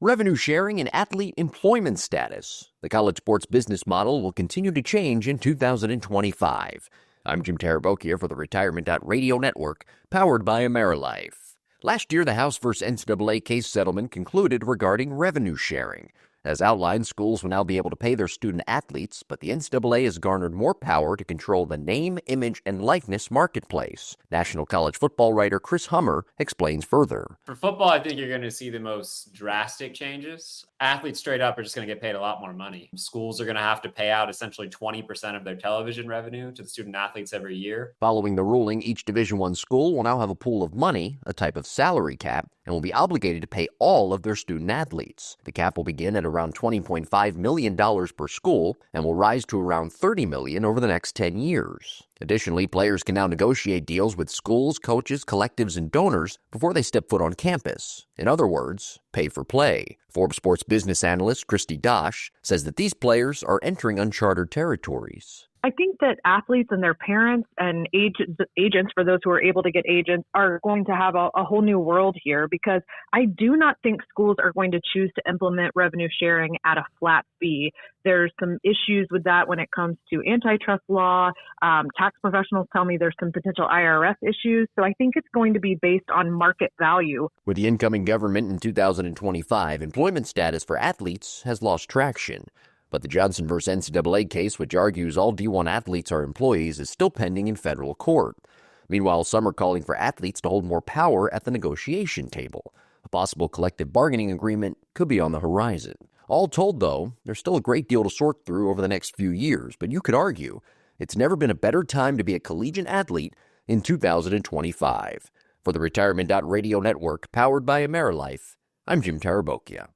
Revenue sharing and athlete employment status. The college sports business model will continue to change in 2025. I'm Jim Tarabokia for the Retirement Radio Network, powered by AmeriLife. Last year, the House vs. NCAA case settlement concluded regarding revenue sharing. As outlined, schools will now be able to pay their student athletes, but the NCAA has garnered more power to control the name, image, and likeness marketplace. National college football writer Chris Hummer explains further. For football, I think you're going to see the most drastic changes. Athletes straight up are just going to get paid a lot more money. Schools are going to have to pay out essentially 20% of their television revenue to the student athletes every year. Following the ruling, each Division I school will now have a pool of money, a type of salary cap, and will be obligated to pay all of their student athletes. The cap will begin at around $20.5 million per school and will rise to around $30 million over the next 10 years. Additionally, players can now negotiate deals with schools, coaches, collectives, and donors before they step foot on campus. In other words, pay for play. Forbes sports business analyst Christy Dosh says that these players are entering uncharted territories. I think that athletes and their parents and agents, for those who are able to get agents, are going to have a whole new world here, because I do not think schools are going to choose to implement revenue sharing at a flat fee. There's some issues with that when it comes to antitrust law. Tax professionals tell me there's some potential IRS issues. So I think it's going to be based on market value. With the incoming government in 2025, employment status for athletes has lost traction. But the Johnson vs. NCAA case, which argues all D1 athletes are employees, is still pending in federal court. Meanwhile, some are calling for athletes to hold more power at the negotiation table. A possible collective bargaining agreement could be on the horizon. All told, though, there's still a great deal to sort through over the next few years, but you could argue it's never been a better time to be a collegiate athlete in 2025. For the Retirement Radio Network, powered by AmeriLife, I'm Jim Tarabokia.